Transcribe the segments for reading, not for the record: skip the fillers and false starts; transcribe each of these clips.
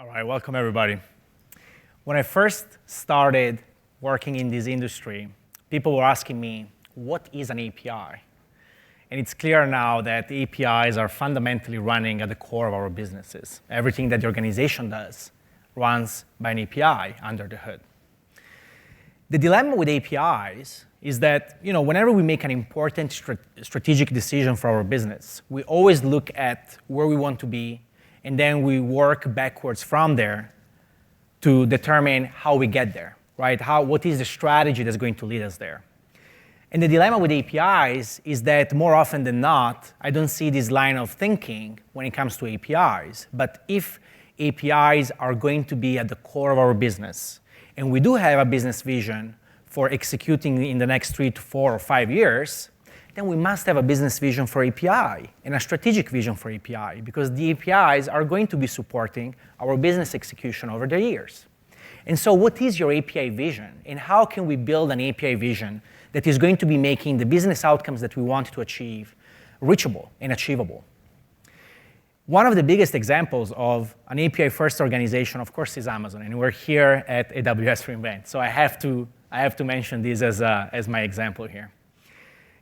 All right, welcome everybody. When I first started working in this industry, people were asking me, what is an API? And it's clear now that APIs are fundamentally running at the core of our businesses. Everything that the organization does runs by an API under the hood. The dilemma with APIs is that whenever we make an important strategic decision for our business, we always look at where we want to be, and then we work backwards from there to determine how we get there, right? What is the strategy that's going to lead us there? And the dilemma with APIs is that more often than not, I don't see this line of thinking when it comes to APIs. But if APIs are going to be at the core of our business, and we do have a business vision for executing in the next 3 to 4 or 5 years, then we must have a business vision for API and a strategic vision for API, because the APIs are going to be supporting our business execution over the years. And so what is your API vision, and how can we build an API vision that is going to be making the business outcomes that we want to achieve reachable and achievable? One of the biggest examples of an API-first organization, of course, is Amazon, and we're here at AWS re:Invent, so I have to mention this as my example here.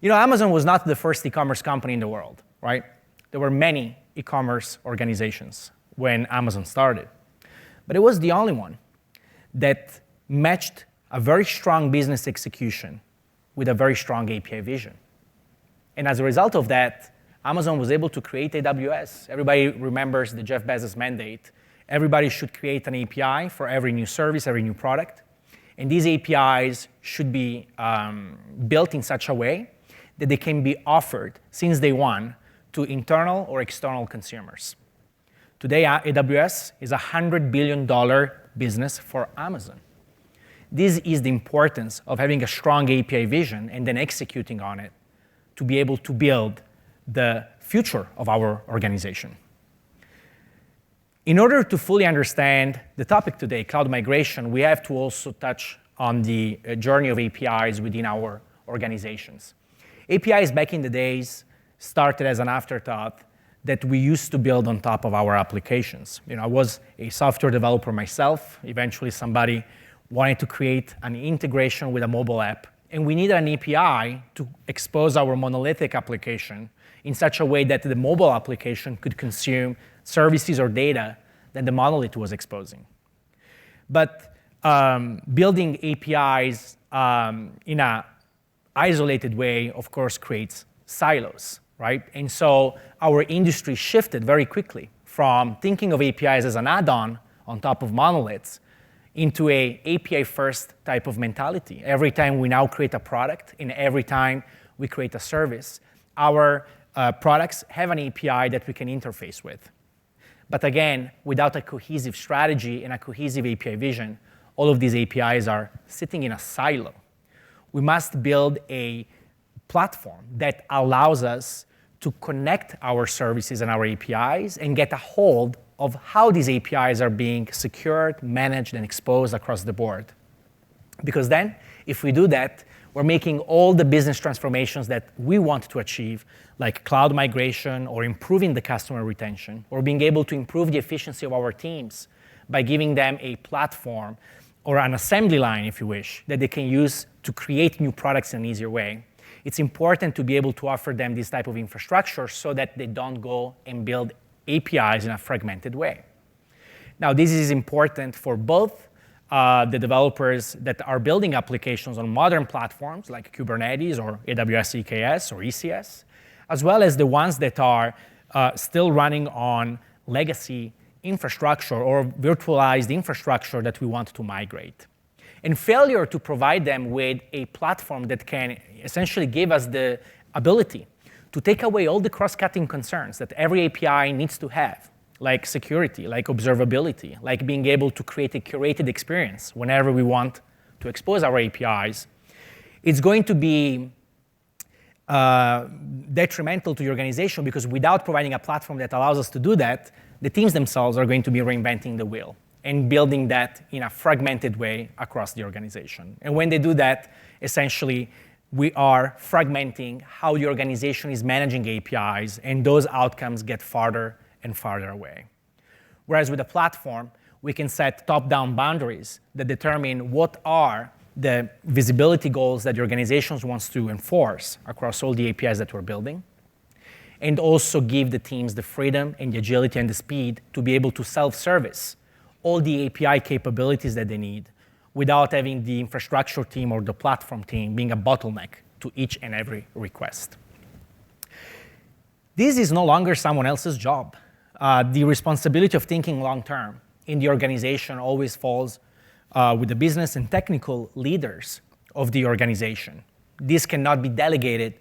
Amazon was not the first e-commerce company in the world, right? There were many e-commerce organizations when Amazon started, but it was the only one that matched a very strong business execution with a very strong API vision. And as a result of that, Amazon was able to create AWS. Everybody remembers the Jeff Bezos mandate. Everybody should create an API for every new service, every new product. And these APIs should be built in such a way that they can be offered since day one to internal or external consumers. Today, AWS is a $100 billion business for Amazon. This is the importance of having a strong API vision and then executing on it to be able to build the future of our organization. In order to fully understand the topic today, cloud migration, we have to also touch on the journey of APIs within our organizations. APIs back in the days started as an afterthought that we used to build on top of our applications. I was a software developer myself. Eventually, somebody wanted to create an integration with a mobile app, and we needed an API to expose our monolithic application in such a way that the mobile application could consume services or data that the monolith was exposing. But building APIs in an isolated way, of course, creates silos, right? And so our industry shifted very quickly from thinking of APIs as an add-on on top of monoliths into a API-first type of mentality. Every time we now create a product, and every time we create a service, our products have an API that we can interface with. But again, without a cohesive strategy and a cohesive API vision, all of these APIs are sitting in a silo. We must build a platform that allows us to connect our services and our APIs and get a hold of how these APIs are being secured, managed, and exposed across the board. Because then, if we do that, we're making all the business transformations that we want to achieve, like cloud migration or improving the customer retention, or being able to improve the efficiency of our teams by giving them a platform or an assembly line, if you wish, that they can use to create new products in an easier way. It's important to be able to offer them this type of infrastructure so that they don't go and build APIs in a fragmented way. Now, this is important for both the developers that are building applications on modern platforms like Kubernetes or AWS EKS or ECS, as well as the ones that are still running on legacy infrastructure or virtualized infrastructure that we want to migrate. And failure to provide them with a platform that can essentially give us the ability to take away all the cross-cutting concerns that every API needs to have, like security, like observability, like being able to create a curated experience whenever we want to expose our APIs, it's going to be detrimental to your organization, because without providing a platform that allows us to do that, the teams themselves are going to be reinventing the wheel and building that in a fragmented way across the organization. And when they do that, essentially, we are fragmenting how the organization is managing APIs, and those outcomes get farther and farther away. Whereas with a platform, We can set top-down boundaries that determine what are the visibility goals that the organization wants to enforce across all the APIs that we're building, and also give the teams the freedom and the agility and the speed to be able to self-service all the API capabilities that they need without having the infrastructure team or the platform team being a bottleneck to each and every request. This is no longer someone else's job. The responsibility of thinking long-term in the organization always falls with the business and technical leaders of the organization. This cannot be delegated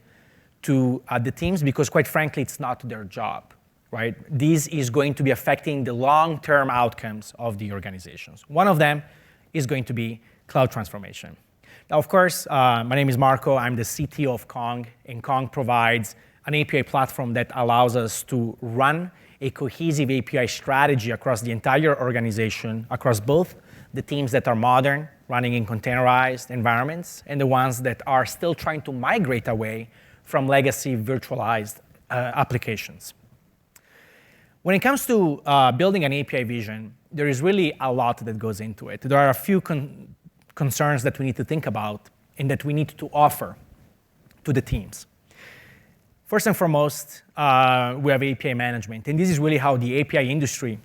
to the teams because, quite frankly, it's not their job, right? This is going to be affecting the long-term outcomes of the organizations. One of them is going to be cloud transformation. Now, of course, my name is Marco. I'm the CTO of Kong, and Kong provides an API platform that allows us to run a cohesive API strategy across the entire organization, across both the teams that are modern, running in containerized environments, and the ones that are still trying to migrate away from legacy virtualized applications. When it comes to building an API vision, there is really a lot that goes into it. There are a few concerns that we need to think about and that we need to offer to the teams. First and foremost, we have API management, and this is really how the API industry,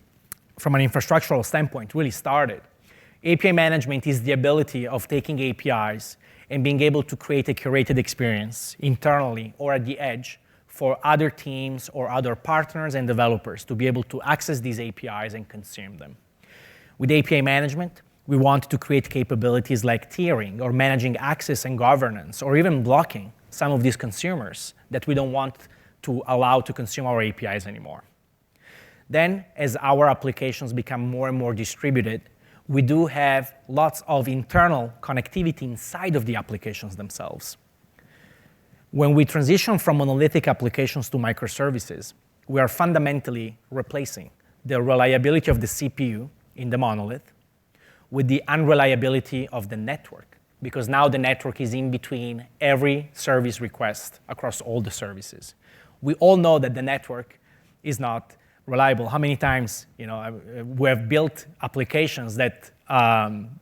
from an infrastructural standpoint, really started. API management is the ability of taking APIs and being able to create a curated experience internally or at the edge for other teams or other partners and developers to be able to access these APIs and consume them. With API management, we want to create capabilities like tiering or managing access and governance or even blocking some of these consumers that we don't want to allow to consume our APIs anymore. Then, as our applications become more and more distributed, we do have lots of internal connectivity inside of the applications themselves. When we transition from monolithic applications to microservices, we are fundamentally replacing the reliability of the CPU in the monolith with the unreliability of the network, because now the network is in between every service request across all the services. We all know that the network is not reliable. How many times we have built applications that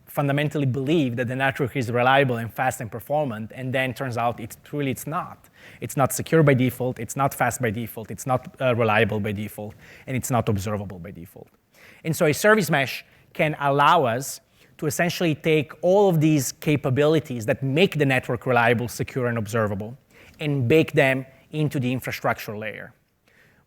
fundamentally believe that the network is reliable and fast and performant, and then turns out it's not. It's not secure by default, it's not fast by default, it's not reliable by default, and it's not observable by default. And so a service mesh can allow us to essentially take all of these capabilities that make the network reliable, secure, and observable, and bake them into the infrastructure layer.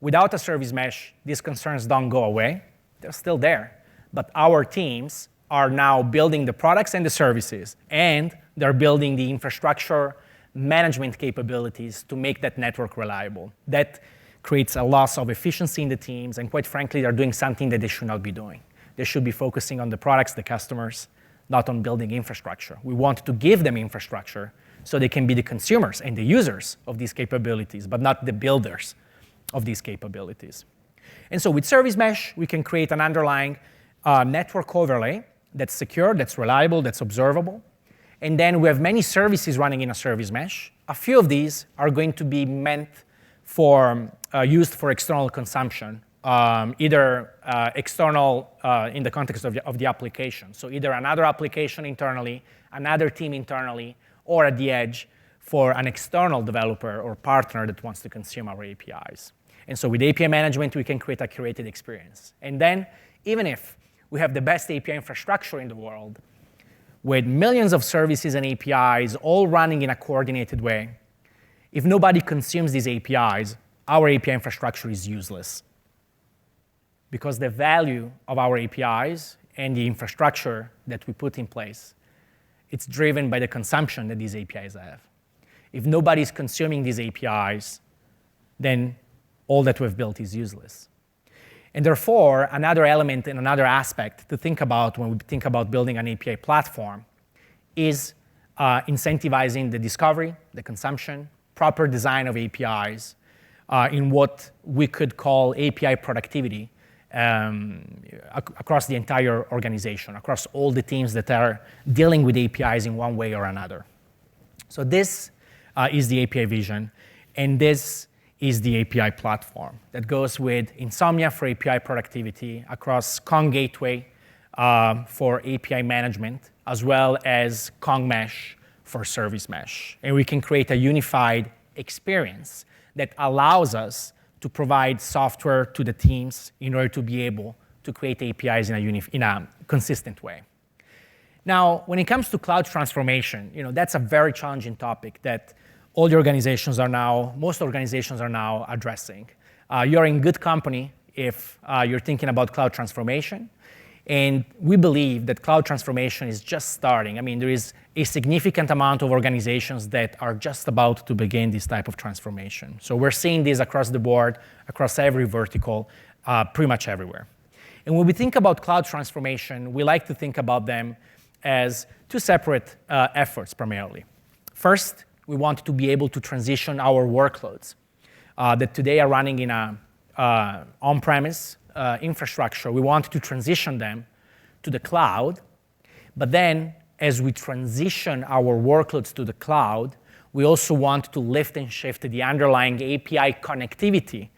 Without a service mesh, these concerns don't go away. They're still there. But our teams are now building the products and the services, and they're building the infrastructure management capabilities to make that network reliable. That creates a loss of efficiency in the teams, and quite frankly, they're doing something that they should not be doing. They should be focusing on the products, the customers, not on building infrastructure. We want to give them infrastructure so they can be the consumers and the users of these capabilities, but not the builders of these capabilities. And so with Service Mesh, we can create an underlying network overlay that's secure, that's reliable, that's observable. And then we have many services running in a Service Mesh. A few of these are going to be meant for used for external consumption, either external in the context of the application. So either another application internally, another team internally, or at the edge for an external developer or partner that wants to consume our APIs. And so with API management, we can create a curated experience. And then, even if we have the best API infrastructure in the world, with millions of services and APIs all running in a coordinated way, if nobody consumes these APIs, our API infrastructure is useless. Because the value of our APIs and the infrastructure that we put in place, it's driven by the consumption that these APIs have. If nobody's consuming these APIs, then all that we've built is useless. And therefore, another element and another aspect to think about when we think about building an API platform is incentivizing the discovery, the consumption, proper design of APIs in what we could call API productivity across the entire organization, across all the teams that are dealing with APIs in one way or another. So this is the API vision, and this is the API platform that goes with Insomnia for API productivity across Kong Gateway, for API management, as well as Kong Mesh for service mesh. And we can create a unified experience that allows us to provide software to the teams in order to be able to create APIs in a consistent way. Now, when it comes to cloud transformation, that's a very challenging topic that most organizations are now addressing. You're in good company if you're thinking about cloud transformation. And we believe that cloud transformation is just starting. I mean, there is a significant amount of organizations that are just about to begin this type of transformation. So we're seeing this across the board, across every vertical, pretty much everywhere. And when we think about cloud transformation, we like to think about them as two separate efforts primarily. First, we want to be able to transition our workloads that today are running in a on-premise infrastructure. We want to transition them to the cloud. But then, as we transition our workloads to the cloud, we also want to lift and shift the underlying API connectivity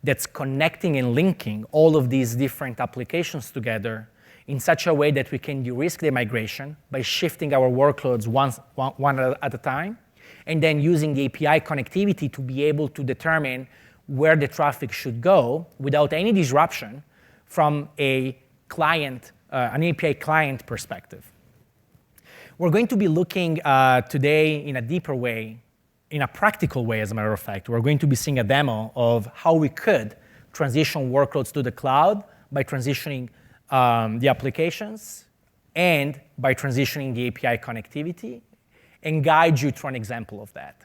that's connecting and linking all of these different applications together in such a way that we can de-risk the migration by shifting our workloads one at a time, and then using the API connectivity to be able to determine where the traffic should go without any disruption from a client, an API client perspective. We're going to be looking today in a deeper way, in a practical way, as a matter of fact. We're going to be seeing a demo of how we could transition workloads to the cloud by transitioning the applications and by transitioning the API connectivity, and guide you through an example of that.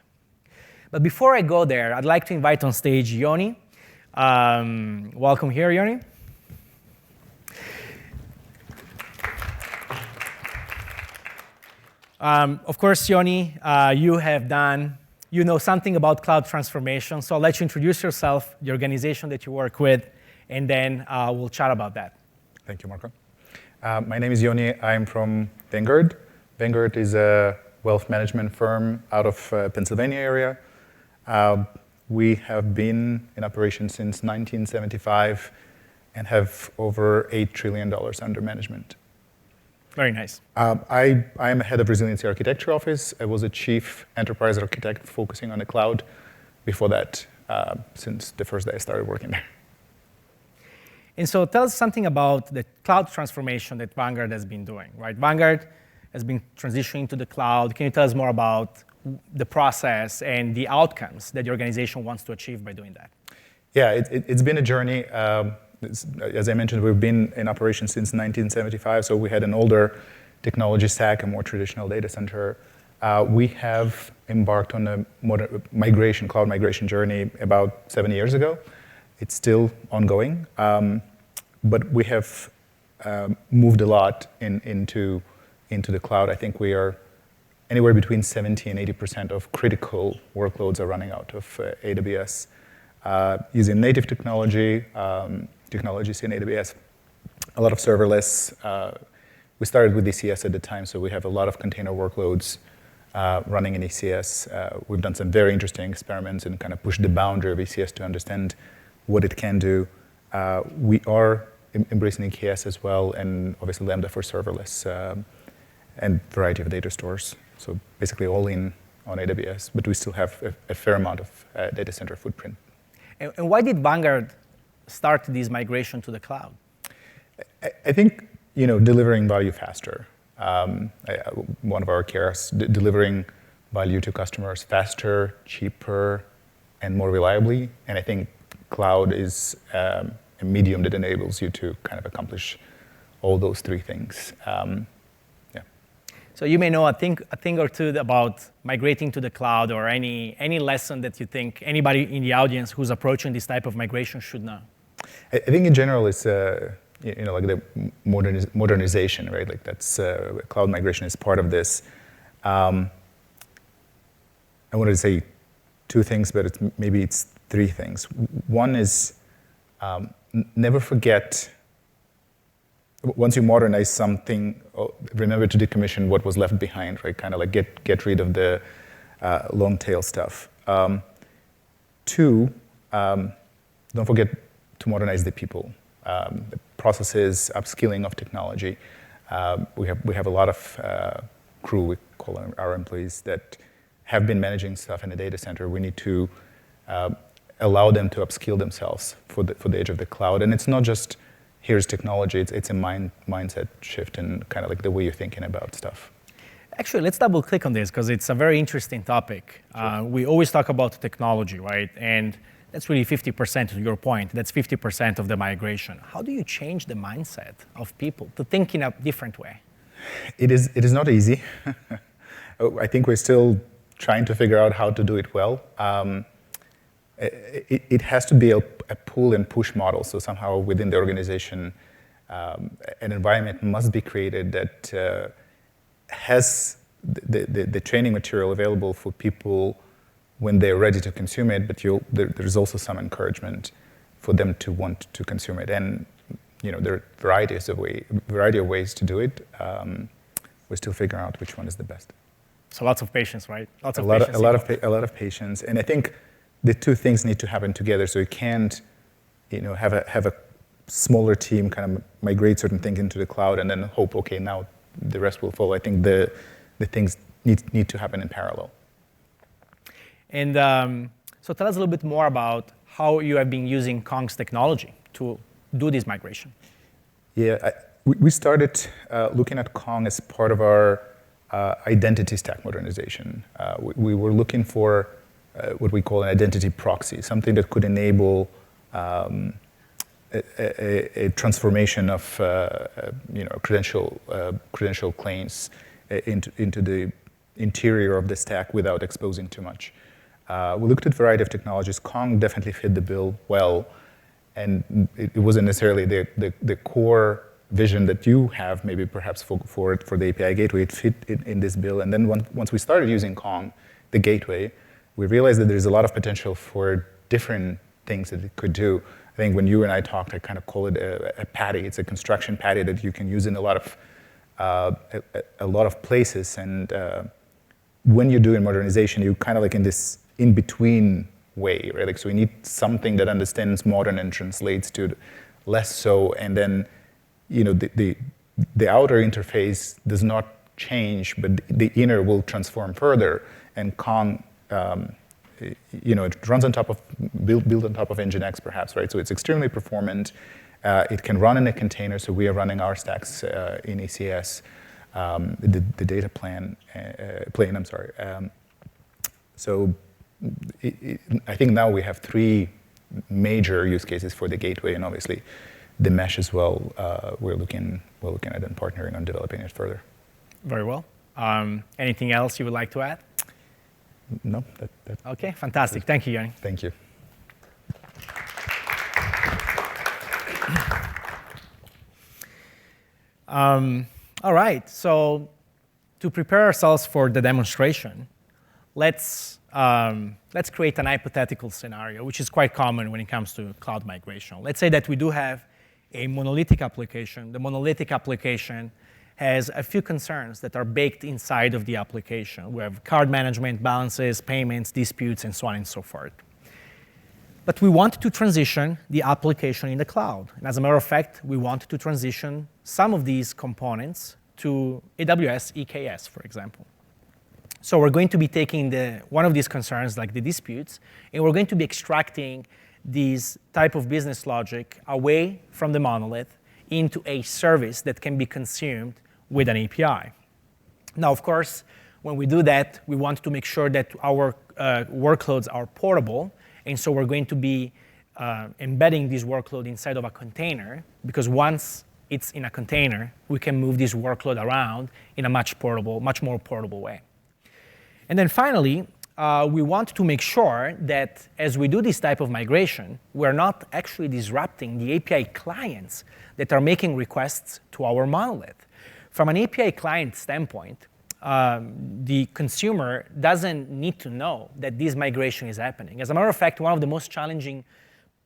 But before I go there, I'd like to invite on stage Yoni. Welcome here, Yoni. Of course, Yoni, you know something about cloud transformation, so I'll let you introduce yourself, the organization that you work with, and then we'll chat about that. Thank you, Marco. My name is Yoni. I'm from Vanguard. Vanguard is a wealth management firm out of Pennsylvania area. We have been in operation since 1975 and have over $8 trillion under management. Very nice. I am head of Resiliency Architecture Office. I was a chief enterprise architect focusing on the cloud before that, since the first day I started working there. And so tell us something about the cloud transformation that Vanguard has been doing, right? Vanguard has been transitioning to the cloud. Can you tell us more about the process and the outcomes that the organization wants to achieve by doing that? Yeah, it's been a journey. As I mentioned, we've been in operation since 1975, so we had an older technology stack, a more traditional data center. We have embarked on a cloud migration journey about 7 years ago. It's still ongoing, but we have moved a lot into the cloud. I think we are anywhere between 70 and 80% of critical workloads are running out of AWS. Using native technologies in AWS, a lot of serverless. We started with ECS at the time, so we have a lot of container workloads running in ECS. We've done some very interesting experiments and kind of pushed the boundary of ECS to understand what it can do. We are embracing EKS as well, and obviously Lambda for serverless, and variety of data stores. So basically all in on AWS, but we still have a fair amount of data center footprint. And why did Vanguard start this migration to the cloud? I think delivering value faster. One of our cares, delivering value to customers faster, cheaper, and more reliably. And I think cloud is a medium that enables you to kind of accomplish all those three things. So you may know a thing or two about migrating to the cloud, or any lesson that you think anybody in the audience who's approaching this type of migration should know. I think in general it's like the modernization, right? Like that's cloud migration is part of this. I wanted to say two things, but maybe it's three things. One is never forget. Once you modernize something, remember to decommission what was left behind, right? Kind of like get rid of the long tail stuff. Two, don't forget to modernize the people. The processes, upskilling of technology. We have a lot of crew, we call them our employees, that have been managing stuff in a data center. We need to allow them to upskill themselves for the age of the cloud. And it's not just here's technology, it's a mindset shift and kind of like the way you're thinking about stuff. Actually, let's double click on this because it's a very interesting topic. Sure. We always talk about technology, right? And that's really 50% to your point. That's 50% of the migration. How do you change the mindset of people to think in a different way? It is not easy. I think we're still trying to figure out how to do it well. It has to be a pull and push model. So somehow within the organization, an environment must be created that has the training material available for people when they're ready to consume it, but there's also some encouragement for them to want to consume it. And there are variety of ways to do it. We're still figuring out which one is the best. So lots of patience, right? A lot of patience, and I think the two things need to happen together. So you can't, have a smaller team kind of migrate certain things into the cloud and then hope, okay, now the rest will follow. I think the things need to happen in parallel. And so tell us a little bit more about how you have been using Kong's technology to do this migration. Yeah, we started looking at Kong as part of our identity stack modernization. We were looking for what we call an identity proxy, something that could enable a transformation of credential claims into the interior of the stack without exposing too much. We looked at a variety of technologies. Kong definitely fit the bill well, and it wasn't necessarily the core vision that you have, maybe perhaps for the API gateway. It fit in this bill, and then once we started using Kong, the gateway, we realized that there's a lot of potential for different things that it could do. I think when you and I talked, I kind of call it a patty. It's a construction patty that you can use in a lot of places. And when you're doing modernization, you're kind of like in this in-between way, right? Like, so you need something that understands modern and translates to less so. And then, the outer interface does not change, but the inner will transform further. And Kong, it runs on top of, built on top of Nginx perhaps, right? So it's extremely performant. It can run in a container, so we are running our stacks in ECS, the data plane, I'm sorry. So I think now we have 3 major use cases for the gateway, and obviously the mesh as well. We're looking at and partnering on developing it further. Very well. Anything else you would like to add? No. Okay, fantastic. Thank you, Yoni. Thank you. All right, so to prepare ourselves for the demonstration, let's create an hypothetical scenario, which is quite common when it comes to cloud migration. Let's say that we do have a monolithic application. The monolithic application has a few concerns that are baked inside of the application. We have card management, balances, payments, disputes, and so on and so forth. But we want to transition the application in the cloud. And as a matter of fact, we want to transition some of these components to AWS EKS, for example. So we're going to be taking one of these concerns, like the disputes, and we're going to be extracting these type of business logic away from the monolith into a service that can be consumed with an API. Now, of course, when we do that, we want to make sure that our workloads are portable, and so we're going to be embedding this workload inside of a container, because once it's in a container, we can move this workload around in a much more portable way. And then finally, we want to make sure that as we do this type of migration, we're not actually disrupting the API clients that are making requests to our monolith. From an API client standpoint, the consumer doesn't need to know that this migration is happening. As a matter of fact, one of the most challenging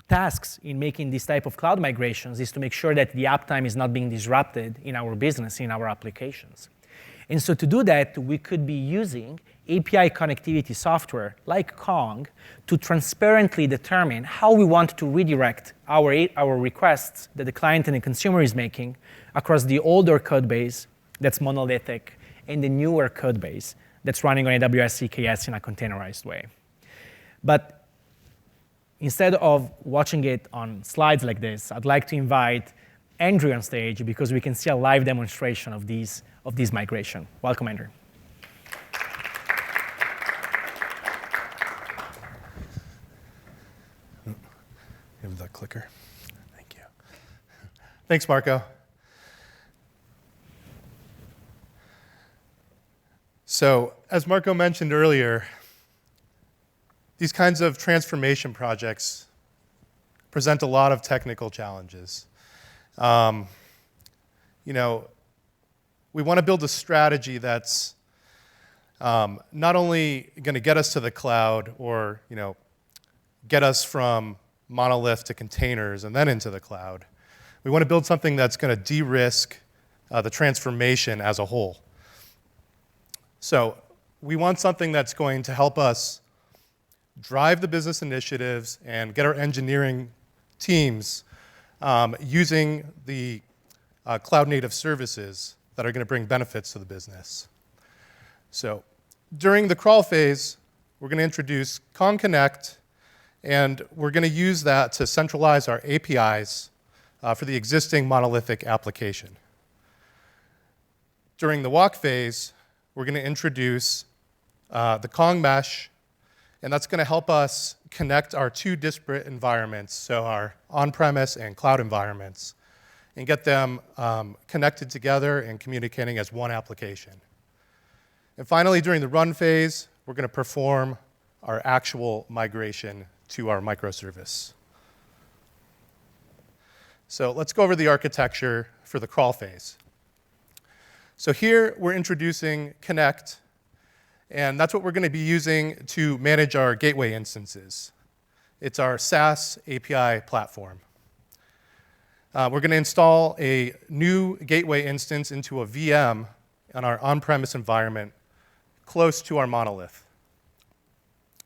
tasks in making this type of cloud migrations is to make sure that the uptime is not being disrupted in our business, in our applications. And so to do that, we could be using API connectivity software like Kong to transparently determine how we want to redirect our requests that the client and the consumer is making across the older code base that's monolithic and the newer code base that's running on AWS CKS in a containerized way. But instead of watching it on slides like this, I'd like to invite Andrew on stage because we can see a live demonstration of these migration. Welcome, Andrew. Give the clicker. Thank you. Thanks, Marco. So, as Marco mentioned earlier, these kinds of transformation projects present a lot of technical challenges. We want to build a strategy that's not only going to get us to the cloud or get us from monolith to containers and then into the cloud. We want to build something that's going to de-risk the transformation as a whole. So we want something that's going to help us drive the business initiatives and get our engineering teams using the cloud-native services that are going to bring benefits to the business. So during the crawl phase, we're going to introduce Kong Connect, and we're going to use that to centralize our APIs for the existing monolithic application. During the walk phase, we're going to introduce the Kong mesh, and that's going to help us connect our two disparate environments, so our on-premise and cloud environments, and get them connected together and communicating as one application. And finally, during the run phase, we're going to perform our actual migration to our microservice. So let's go over the architecture for the crawl phase. So here we're introducing Connect, and that's what we're going to be using to manage our gateway instances. It's our SaaS API platform. We're going to install a new gateway instance into a VM on our on-premise environment close to our monolith.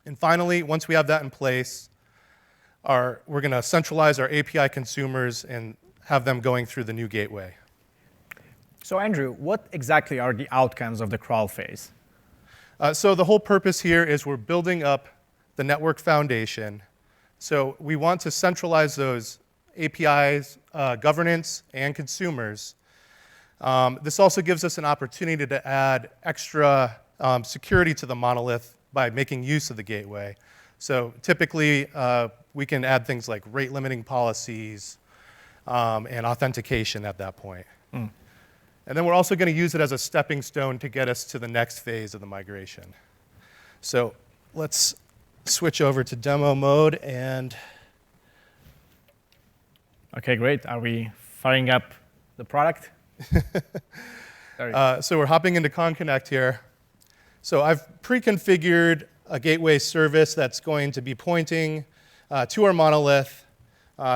And finally, once we have that in place, we're going to centralize our API consumers and have them going through the new gateway. So Andrew, what exactly are the outcomes of the crawl phase? So the whole purpose here is we're building up the network foundation. So we want to centralize those APIs, governance, and consumers. This also gives us an opportunity to add extra security to the monolith by making use of the gateway. So typically, we can add things like rate limiting policies and authentication at that point. And then we're also going to use it as a stepping stone to get us to the next phase of the migration. So let's switch over to demo mode and OK, great. Are we firing up the product? so we're hopping into Kong Connect here. So I've pre-configured a gateway service that's going to be pointing to our monolith.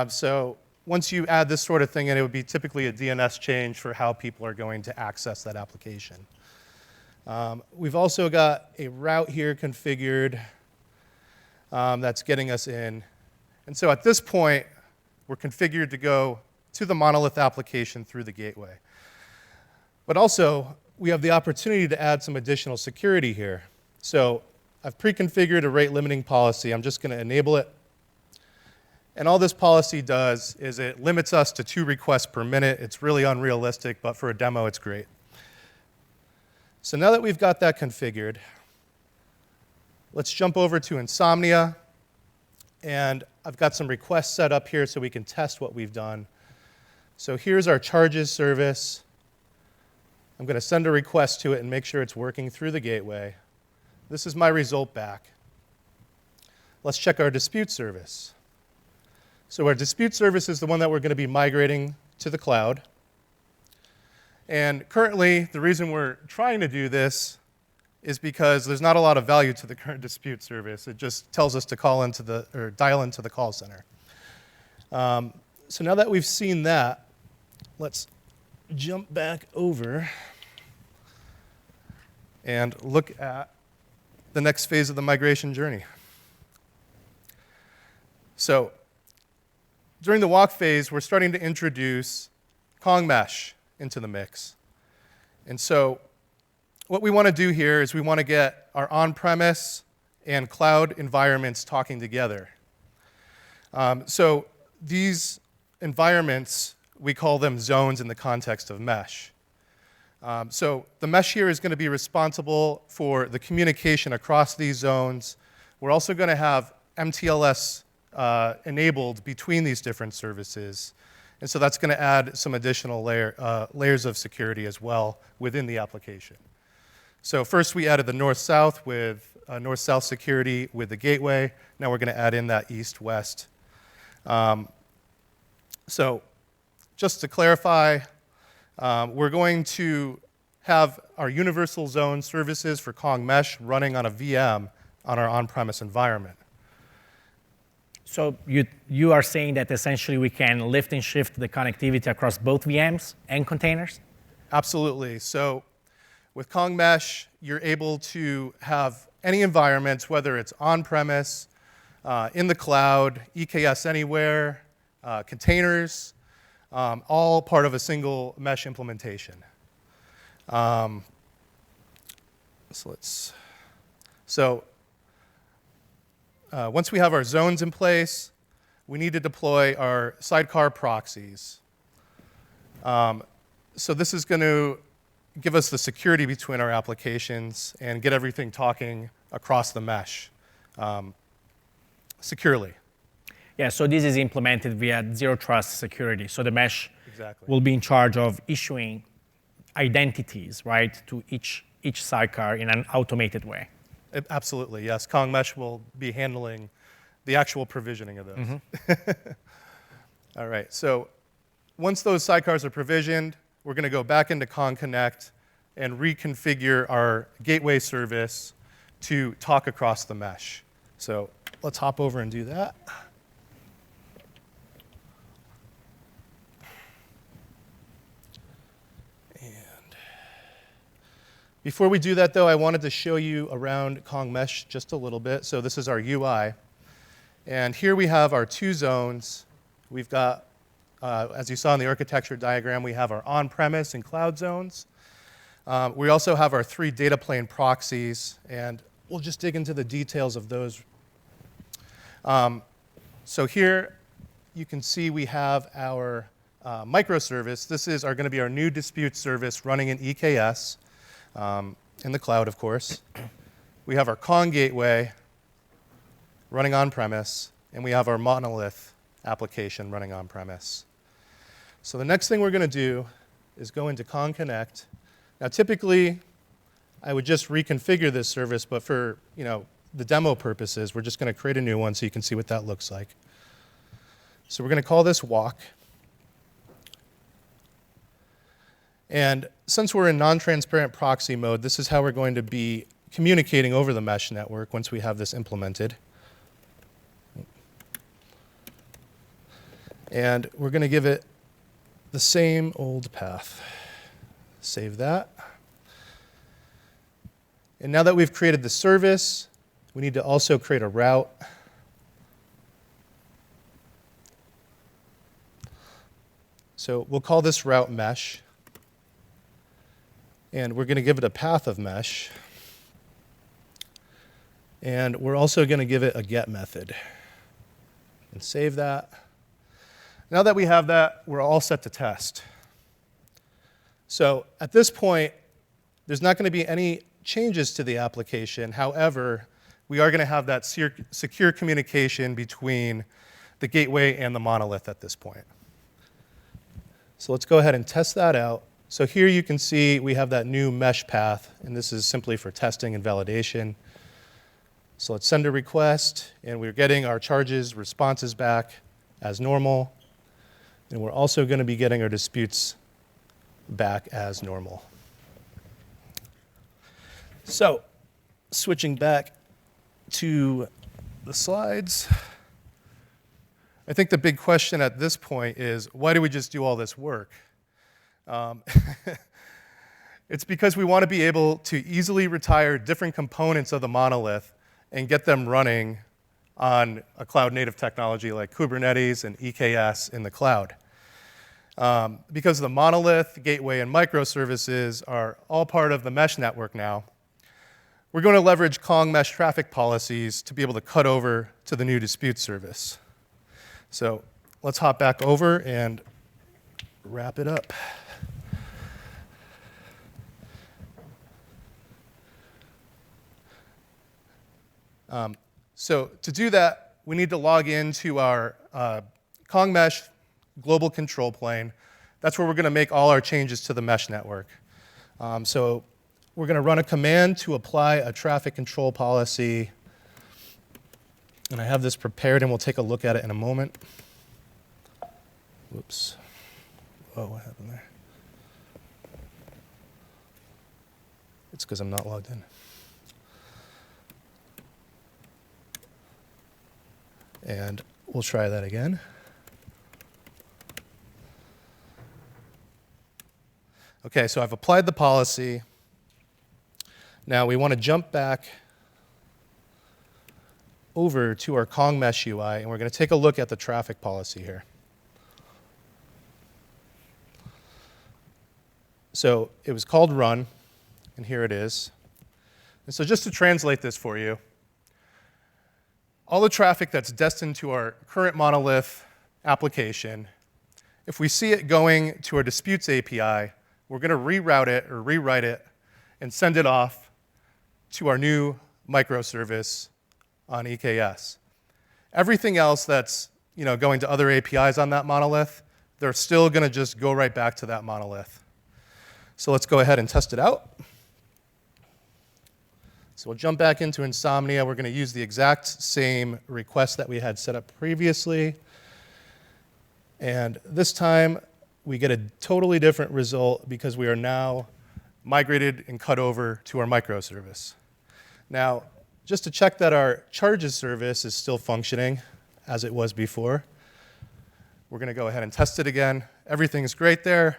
So once you add this sort of thing in, it would be typically a DNS change for how people are going to access that application. We've also got a route here configured that's getting us in. And so at this point, we're configured to go to the monolith application through the gateway. But also, we have the opportunity to add some additional security here. So I've pre-configured a rate limiting policy. I'm just going to enable it. And all this policy does is it limits us to 2 requests per minute. It's really unrealistic, but for a demo, it's great. So now that we've got that configured, let's jump over to Insomnia. And I've got some requests set up here so we can test what we've done. So here's our charges service. I'm going to send a request to it and make sure it's working through the gateway. This is my result back. Let's check our dispute service. So our dispute service is the one that we're going to be migrating to the cloud. And currently, the reason we're trying to do this is because there's not a lot of value to the current dispute service. It just tells us to dial into the call center. So now that we've seen that, let's jump back over and look at the next phase of the migration journey. So during the walk phase, we're starting to introduce Kong Mesh into the mix. And so what we want to do here is we want to get our on-premise and cloud environments talking together. So these environments, we call them zones in the context of mesh. So the mesh here is going to be responsible for the communication across these zones. We're also going to have MTLS enabled between these different services. And so that's going to add some additional layers of security as well within the application. So first we added the north-south with north-south security with the gateway. Now we're going to add in that east-west. So just to clarify, we're going to have our universal zone services for Kong Mesh running on a VM on our on-premise environment. So you are saying that essentially we can lift and shift the connectivity across both VMs and containers? Absolutely. So with Kong Mesh, you're able to have any environments, whether it's on-premise, in the cloud, EKS anywhere, containers, all part of a single mesh implementation. Once we have our zones in place, we need to deploy our sidecar proxies. So this is going to give us the security between our applications and get everything talking across the mesh securely. Yeah, so this is implemented via zero trust security. So the mesh Exactly. will be in charge of issuing identities, right, to each sidecar in an automated way. Absolutely, yes. Kong Mesh will be handling the actual provisioning of those. Mm-hmm. All right, so once those sidecars are provisioned, we're going to go back into Kong Connect and reconfigure our gateway service to talk across the mesh. So let's hop over and do that. Before we do that, though, I wanted to show you around Kong Mesh just a little bit. So this is our UI. And here we have our two zones. We've got, as you saw in the architecture diagram, we have our on-premise and cloud zones. We also have our 3 data plane proxies, and we'll just dig into the details of those. So here you can see we have our microservice. This is going to be our new dispute service running in EKS. In the cloud, of course. We have our Kong gateway running on-premise, and we have our monolith application running on-premise. So the next thing we're going to do is go into Kong Connect. Now, typically, I would just reconfigure this service, but for the demo purposes, we're just going to create a new one so you can see what that looks like. So we're going to call this walk. And since we're in non-transparent proxy mode, this is how we're going to be communicating over the mesh network once we have this implemented. And we're going to give it the same old path. Save that. And now that we've created the service, we need to also create a route. So we'll call this route mesh. And we're going to give it a path of mesh. And we're also going to give it a get method. And save that. Now that we have that, we're all set to test. So at this point, there's not going to be any changes to the application. However, we are going to have that secure communication between the gateway and the monolith at this point. So let's go ahead and test that out. So here you can see we have that new mesh path, and this is simply for testing and validation. So let's send a request, and we're getting our charges, responses back as normal. And we're also going to be getting our disputes back as normal. So switching back to the slides. I think the big question at this point is, why do we just do all this work? It's because we want to be able to easily retire different components of the monolith and get them running on a cloud-native technology like Kubernetes and EKS in the cloud. Because the monolith, gateway, and microservices are all part of the mesh network now, we're going to leverage Kong mesh traffic policies to be able to cut over to the new dispute service. So let's hop back over and wrap it up. So to do that, we need to log into our Kong mesh global control plane. That's where we're going to make all our changes to the mesh network. So we're going to run a command to apply a traffic control policy. And I have this prepared, and we'll take a look at it in a moment. Whoops. Oh, what happened there? It's because I'm not logged in. And we'll try that again. Okay, so I've applied the policy. Now we want to jump back over to our Kong Mesh UI, and we're going to take a look at the traffic policy here. So it was called run, and here it is. And so just to translate this for you, all the traffic that's destined to our current monolith application, if we see it going to our disputes API, we're going to reroute it or rewrite it and send it off to our new microservice on EKS. Everything else that's going to other APIs on that monolith, they're still going to just go right back to that monolith. So let's go ahead and test it out. So we'll jump back into Insomnia. We're going to use the exact same request that we had set up previously. And this time, we get a totally different result because we are now migrated and cut over to our microservice. Now, just to check that our charges service is still functioning as it was before, we're going to go ahead and test it again. Everything's great there.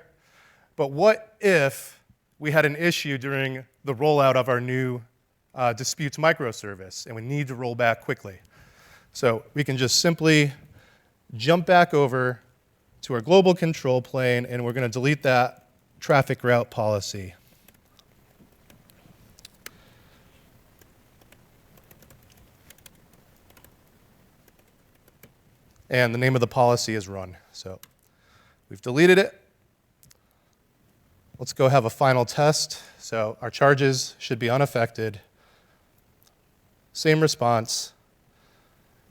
But what if we had an issue during the rollout of our new disputes microservice, and we need to roll back quickly? So we can just simply jump back over to our global control plane, and we're going to delete that traffic route policy. And the name of the policy is run. So we've deleted it. Let's go have a final test. So our charges should be unaffected. Same response.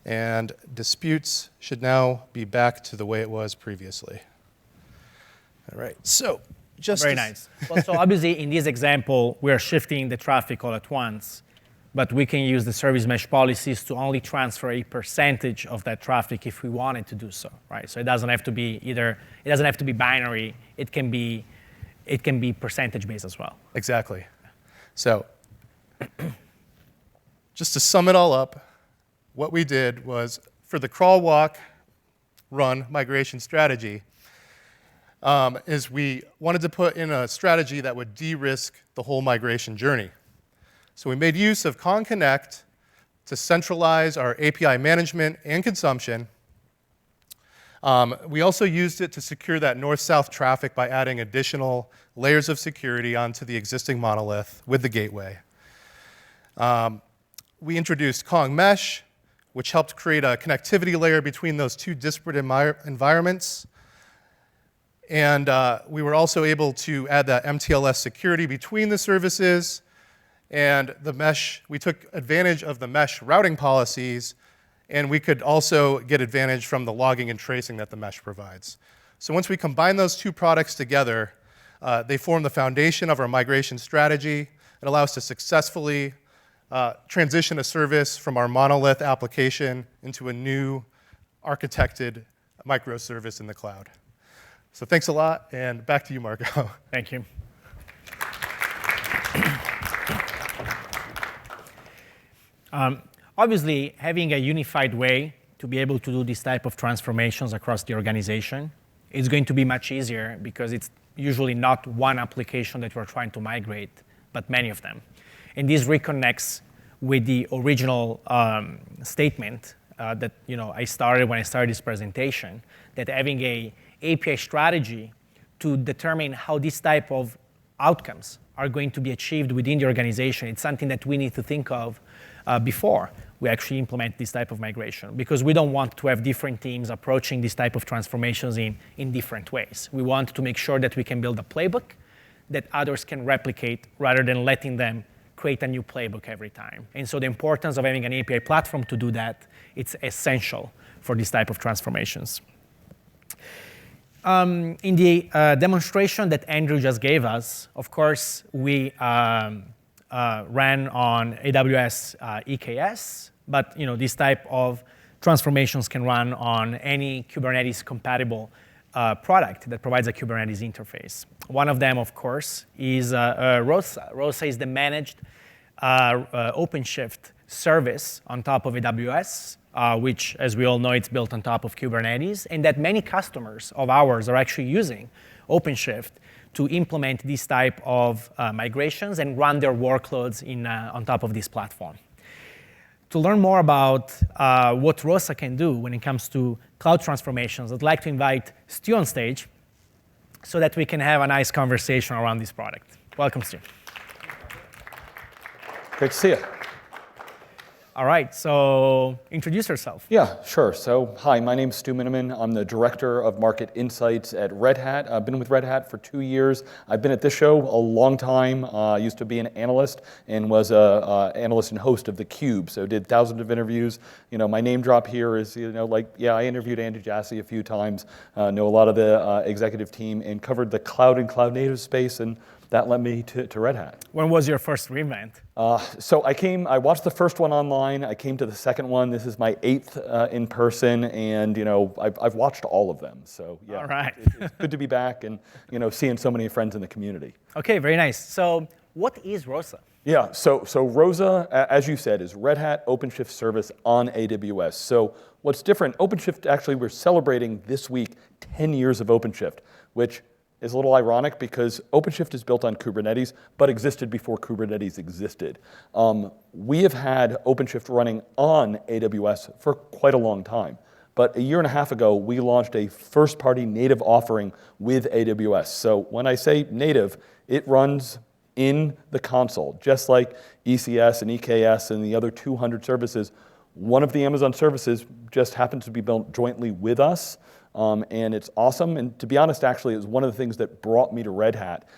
And disputes should now be back to the way it was previously. All right, so just Very nice. Well, so obviously, in this example, we are shifting the traffic all at once, but we can use the service mesh policies to only transfer a percentage of that traffic if we wanted to do so, right? So it doesn't have to be it doesn't have to be binary. It can be percentage-based as well. Exactly. So just to sum it all up, what we did was, for the crawl, walk, run migration strategy, is we wanted to put in a strategy that would de-risk the whole migration journey. So we made use of Kong Connect to centralize our API management and consumption. We also used it to secure that north-south traffic by adding additional layers of security onto the existing monolith with the gateway. We introduced Kong Mesh, which helped create a connectivity layer between those two disparate environments. And we were also able to add that MTLS security between the services. And the mesh, we took advantage of the mesh routing policies, and we could also get advantage from the logging and tracing that the mesh provides. So once we combine those two products together, they form the foundation of our migration strategy. It allows us to successfully transition a service from our monolith application into a new architected microservice in the cloud. So thanks a lot, and back to you, Marco. Thank you. Obviously, having a unified way to be able to do this type of transformations across the organization it's going to be much easier because it's usually not one application that we're trying to migrate, but many of them. And this reconnects with the original statement that I started when I started this presentation, that having a API strategy to determine how this type of outcomes are going to be achieved within the organization, it's something that we need to think of before we actually implement this type of migration, because we don't want to have different teams approaching this type of transformations in different ways. We want to make sure that we can build a playbook that others can replicate rather than letting them create a new playbook every time. And so the importance of having an API platform to do that, it's essential for this type of transformations. In the demonstration that Andrew just gave us, of course, we ran on AWS EKS, but this type of transformations can run on any Kubernetes-compatible product that provides a Kubernetes interface. One of them, of course, is Rosa. Rosa is the managed OpenShift service on top of AWS, which, as we all know, it's built on top of Kubernetes, and that many customers of ours are actually using OpenShift to implement this type of migrations and run their workloads on top of this platform. To learn more about what Rosa can do when it comes to cloud transformations, I'd like to invite Stu on stage so that we can have a nice conversation around this product. Welcome, Stu. Great to see you. All right, so introduce yourself. Yeah, sure. So, hi, my name's Stu Miniman. I'm the Director of Market Insights at Red Hat. I've been with Red Hat for 2 years. I've been at this show a long time. I used to be an analyst and was an analyst and host of theCUBE, so did thousands of interviews. My name drop here is, I interviewed Andy Jassy a few times, know a lot of the executive team, and covered the cloud and cloud native space, and that led me to Red Hat. When was your first reInvent? So I watched the first one online. I came to the second one. This is my 8th in person, and I've watched all of them. So yeah, all right. It's good to be back and seeing so many friends in the community. Okay, very nice. So what is Rosa? Yeah, so Rosa, as you said, is Red Hat OpenShift service on AWS. So what's different, OpenShift, actually, we're celebrating this week 10 years of OpenShift, which is a little ironic because OpenShift is built on Kubernetes, but existed before Kubernetes existed. We have had OpenShift running on AWS for quite a long time. But a year and a half ago, we launched a first-party native offering with AWS. So when I say native, it runs in the console, just like ECS and EKS and the other 200 services. One of the Amazon services just happens to be built jointly with us. And it's awesome. And to be honest, actually, it was one of the things that brought me to Red Hat.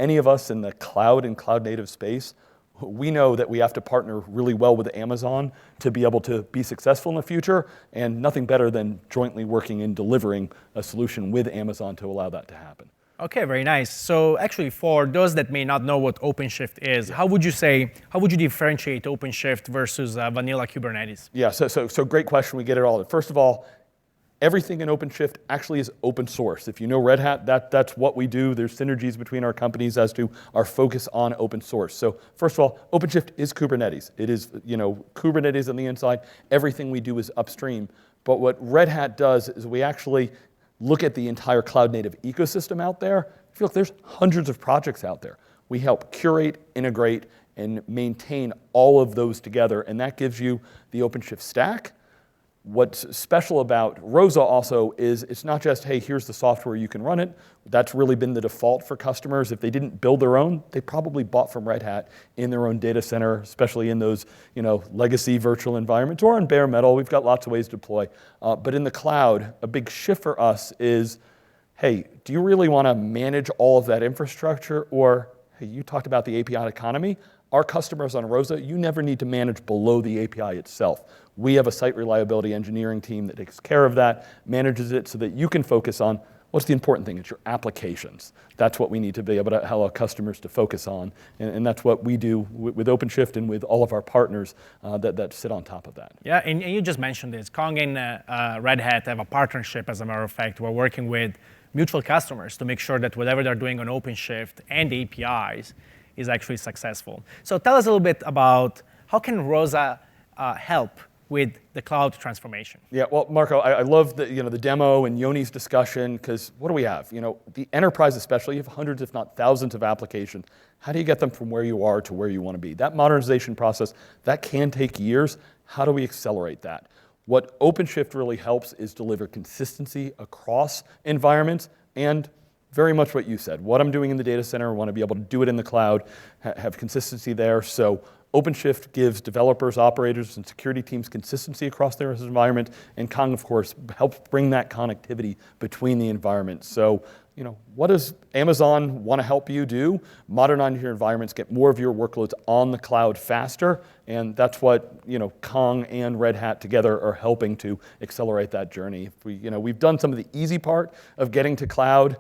Any of us in the cloud and cloud native space, we know that we have to partner really well with Amazon to be able to be successful in the future, and nothing better than jointly working and delivering a solution with Amazon to allow that to happen. Okay, very nice. So actually, for those that may not know what OpenShift is, how would you differentiate OpenShift versus vanilla Kubernetes? Yeah, so great question. We get it all. First of all, everything in OpenShift actually is open source. If you know Red Hat, that's what we do. There's synergies between our companies as to our focus on open source. So first of all, OpenShift is Kubernetes. It is Kubernetes on the inside. Everything we do is upstream. But what Red Hat does is we actually look at the entire cloud native ecosystem out there. There's hundreds of projects out there. We help curate, integrate, and maintain all of those together, and that gives you the OpenShift stack. What's special about Rosa also is it's not just, hey, here's the software, you can run it. That's really been the default for customers. If they didn't build their own, they probably bought from Red Hat in their own data center, especially in those legacy virtual environments, or on bare metal. We've got lots of ways to deploy. But in the cloud, a big shift for us is, hey, do you really want to manage all of that infrastructure? Or, hey, you talked about the API economy. Our customers on Rosa, you never need to manage below the API itself. We have a site reliability engineering team that takes care of that, manages it so that you can focus on what's the important thing. It's your applications. That's what we need to be able to allow customers to focus on. And that's what we do with OpenShift and with all of our partners that sit on top of that. Yeah, and you just mentioned this. Kong and Red Hat have a partnership, as a matter of fact. We're working with mutual customers to make sure that whatever they're doing on OpenShift and APIs is actually successful. So tell us a little bit about how can Rosa help with the cloud transformation. Yeah, well, Marco, I love the demo and Yoni's discussion, because what do we have? The enterprise especially, you have hundreds, if not thousands of applications. How do you get them from where you are to where you want to be? That modernization process, that can take years. How do we accelerate that? What OpenShift really helps is deliver consistency across environments, and very much what you said. What I'm doing in the data center, I want to be able to do it in the cloud, have consistency there. So OpenShift gives developers, operators, and security teams consistency across their environment, and Kong, of course, helps bring that connectivity between the environments. So, what does Amazon want to help you do? Modernize your environments, get more of your workloads on the cloud faster, and that's what Kong and Red Hat together are helping to accelerate that journey. We've done some of the easy part of getting to cloud.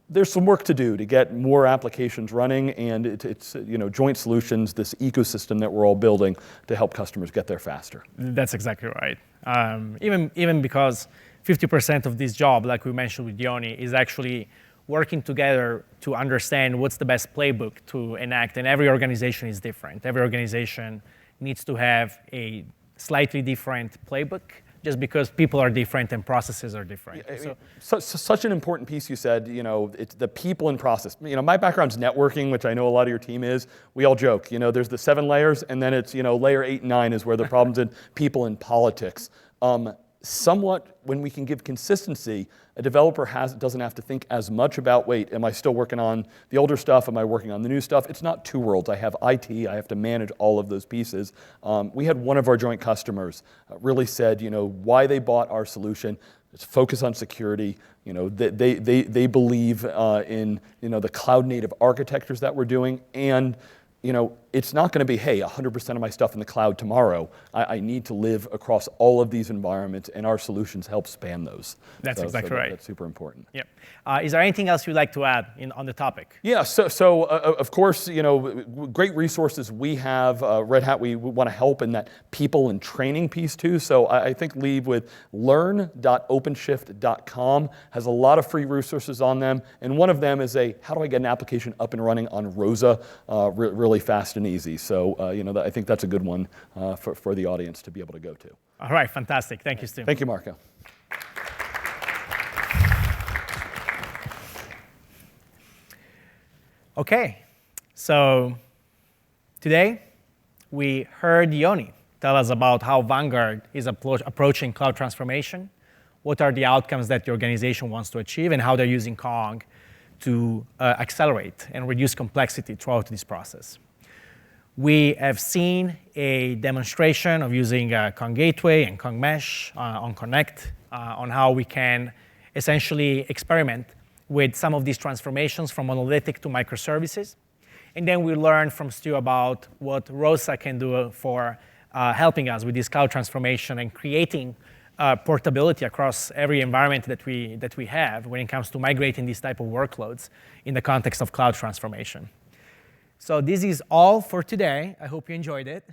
There's some work to do to get more applications running, and it's joint solutions, this ecosystem that we're all building to help customers get there faster. That's exactly right. Even because 50% of this job, like we mentioned with Yoni, is actually working together to understand what's the best playbook to enact, and every organization is different. Every organization needs to have a slightly different playbook, just because people are different and processes are different. Such an important piece you said, it's the people and process. My background's networking, which I know a lot of your team is. We all joke, there's the 7 layers, and then it's, layer 8 and 9 is where the problem's in people and politics. Somewhat, when we can give consistency, a developer doesn't have to think as much about, wait, am I still working on the older stuff? Am I working on the new stuff? It's not two worlds. I have IT. I have to manage all of those pieces. We had one of our joint customers really said, why they bought our solution. It's focus on security. They believe in the cloud native architectures that we're doing, and it's not going to be, hey, 100% of my stuff in the cloud tomorrow. I need to live across all of these environments, and our solutions help span those. That's exactly right. That's super important. Yep. Is there anything else you'd like to add on the topic? Yeah, so of course, great resources we have. Red Hat, we want to help in that people and training piece too. So I think leave with learn.openshift.com, has a lot of free resources on them. And one of them is how do I get an application up and running on Rosa really fast and easy. So I think that's a good one for the audience to be able to go to. All right, fantastic. Thank you, Stu. Thank you, Marco. Okay, so today we heard Yoni tell us about how Vanguard is approaching cloud transformation, what are the outcomes that the organization wants to achieve, and how they're using Kong to accelerate and reduce complexity throughout this process. We have seen a demonstration of using Kong Gateway and Kong Mesh on Connect on how we can essentially experiment with some of these transformations from monolithic to microservices. And then we learned from Stu about what Rosa can do for helping us with this cloud transformation and creating portability across every environment that we have when it comes to migrating these type of workloads in the context of cloud transformation. So this is all for today. I hope you enjoyed it.